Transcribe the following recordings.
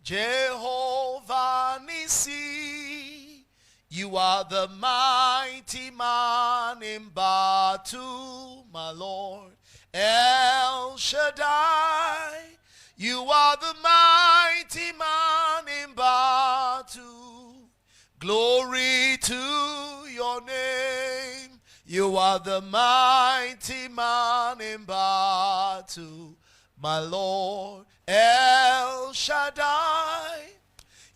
Jehovah Nissi. You are the mighty man in battle, my Lord. El Shaddai. You are the mighty man in battle. Glory to your name. You are the mighty man in battle, my Lord. El Shaddai.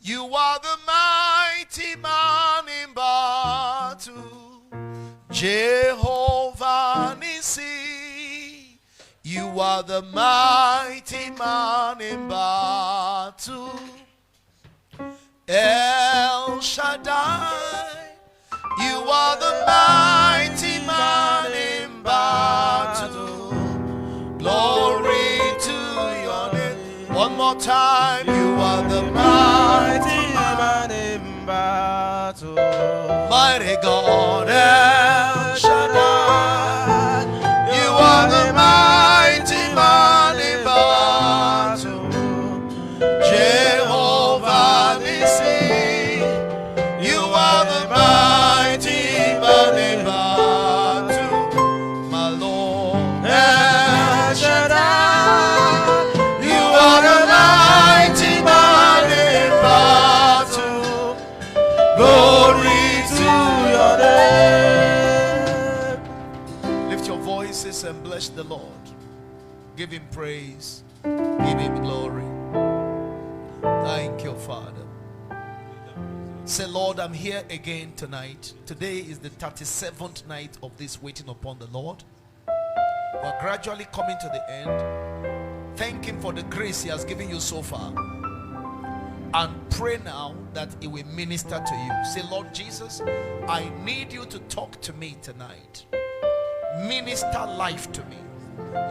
You are the mighty man in battle. Jehovah Nissi. You are the mighty man in battle. El Shaddai. You are the mighty man in battle. Glory to your name. One more time. You are the mighty man in battle. Mighty God, El Shaddai. You are the mighty man in battle. Jehovah Nissi. You are the mighty man in battle, my Lord. El Shaddai. You are the mighty man in battle. Glory to your name. Lift your voices and bless the Lord. Give him praise. Give him glory. Thank you, Father. Say, Lord, I'm here again tonight. Today is the 37th night of this waiting upon the Lord. We're gradually coming to the end. Thank him for the grace he has given you so far. And pray now that he will minister to you. Say, Lord Jesus, I need you to talk to me tonight. Minister life to me.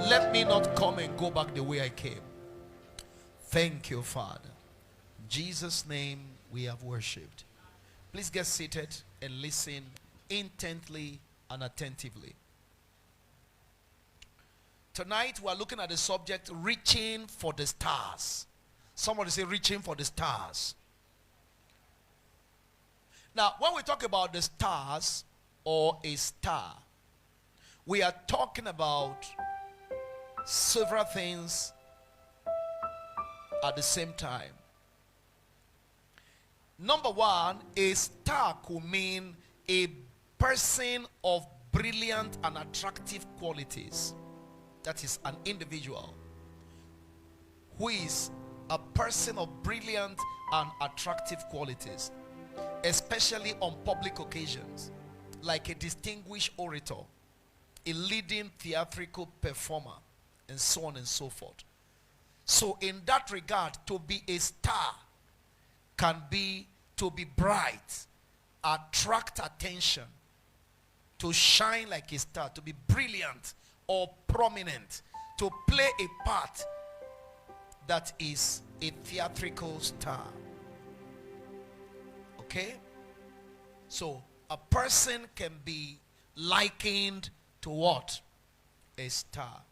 Let me not come and go back the way I came. Thank you, Father. In Jesus' name we have worshipped. Please get seated and listen intently and attentively. Tonight we are looking at the subject, reaching for the stars. Somebody say, reaching for the stars. Now, when we talk about the stars or a star, we are talking about several things at the same time. Number one, a star could mean a person of brilliant and attractive qualities. That is an individual who is a person of brilliant and attractive qualities, especially on public occasions, like a distinguished orator, a leading theatrical performer, and so on and so forth. So in that regard, to be a star can be to be bright, attract attention, to shine like a star, to be brilliant or prominent, to play a part that is a theatrical star. Okay? So a person can be likened to what? A star.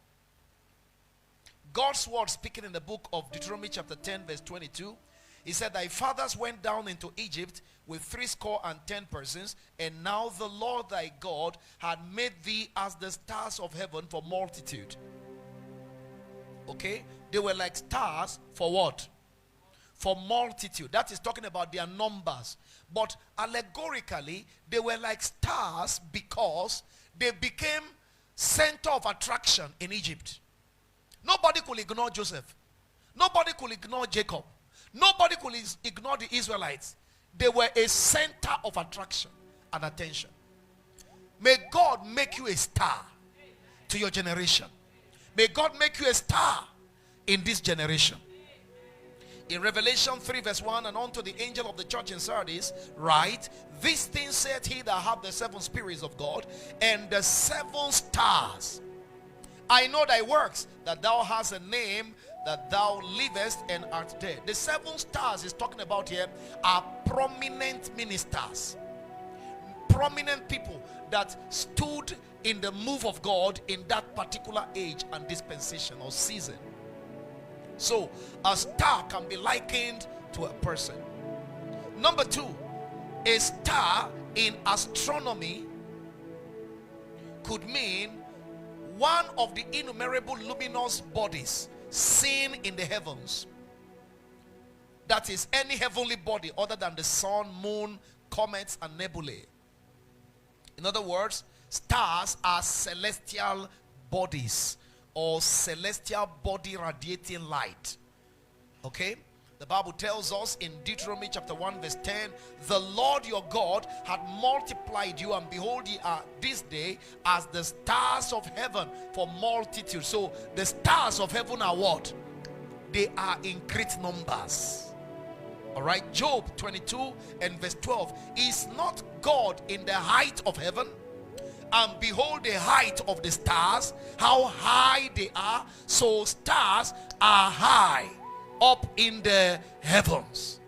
God's word, speaking in the book of Deuteronomy chapter 10 verse 22, he said, thy fathers went down into Egypt with 70 persons, and now the Lord thy God had made thee as the stars of heaven for multitude. Okay? They were like stars for what? For multitude. That is talking about their numbers. But allegorically, they were like stars because they became center of attraction in Egypt. Nobody could ignore Joseph. Nobody could ignore Jacob. Nobody could ignore the Israelites. They were a center of attraction and attention. May God make you a star to your generation. May God make you a star in this generation. In Revelation 3 verse 1, and unto the angel of the church in Sardis write, this thing saith he that hath the 7 spirits of God and the 7 stars. I know thy works, that thou hast a name, that thou livest and art dead. The 7 stars is talking about here are prominent ministers, prominent people that stood in the move of God in that particular age and dispensation or season. So a star can be likened to a person. Number two, a star in astronomy could mean one of the innumerable luminous bodies seen in the heavens. That is any heavenly body other than the sun, moon, comets, and nebulae. In other words, stars are celestial bodies or celestial body radiating light. Okay? The Bible tells us in Deuteronomy chapter 1 verse 10, the Lord your God had multiplied you, and behold, ye are this day as the stars of heaven for multitude. So the stars of heaven are what? They are in great numbers. All right, Job 22 and verse 12, is not God in the height of heaven? And behold the height of the stars, how high they are. So stars are high up in the heavens.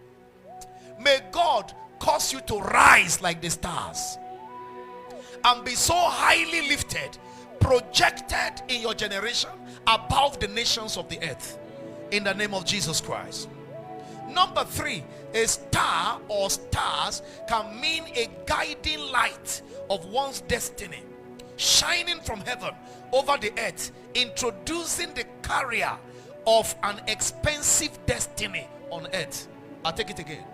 May God cause you to rise like the stars and be so highly lifted, projected in your generation above the nations of the earth, in the name of Jesus Christ. Number three, a star or stars can mean a guiding light of one's destiny, shining from heaven over the earth, introducing the carrier of an expensive destiny on earth. I'll take it again.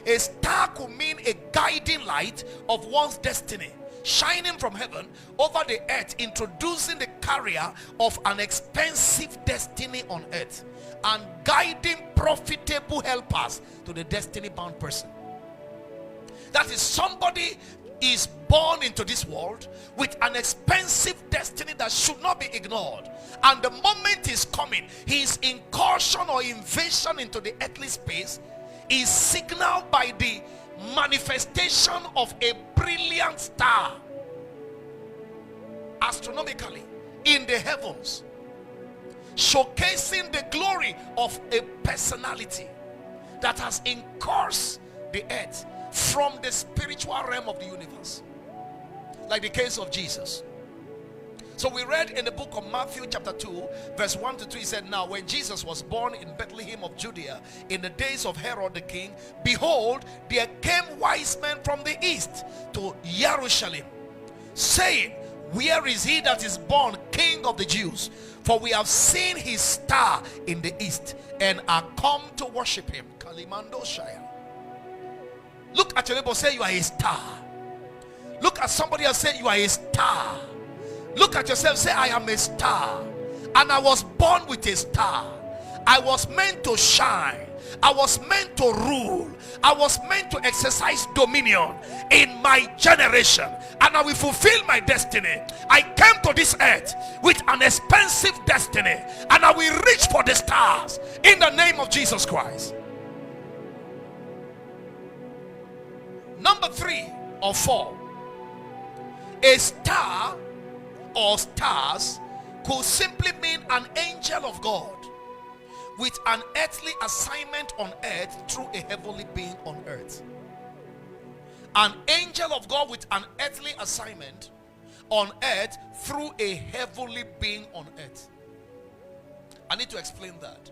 A star could mean a guiding light of one's destiny, shining from heaven over the earth, introducing the carrier of an expensive destiny on earth, and guiding profitable helpers to the destiny bound person. That is, somebody is born into this world with an expensive destiny that should not be ignored, and the moment is coming, his incursion or invasion into the earthly space is signaled by the manifestation of a brilliant star astronomically in the heavens, showcasing the glory of a personality that has encouraged the earth from the spiritual realm of the universe, like the case of Jesus. So we read in the book of Matthew chapter 2 verse 1 to 3, he said, now when Jesus was born in Bethlehem of Judea in the days of Herod the king, behold, there came wise men from the east to Jerusalem, saying, where is he that is born King of the Jews? For we have seen his star in the east and are come to worship him. Kalimando Shire. Look at your neighbor, say you are a star. Look at somebody else, say you are a star. Look at yourself, say I am a star, and I was born with a star. I was meant to shine. I was meant to rule. I was meant to exercise dominion in my generation, and I will fulfill my destiny. I came to this earth with an expensive destiny, and I will reach for the stars in the name of Jesus Christ. Number 3 or 4, a star or stars could simply mean an angel of God with an earthly assignment on earth through a heavenly being on earth. An angel of God with an earthly assignment on earth through a heavenly being on earth. I need to explain that.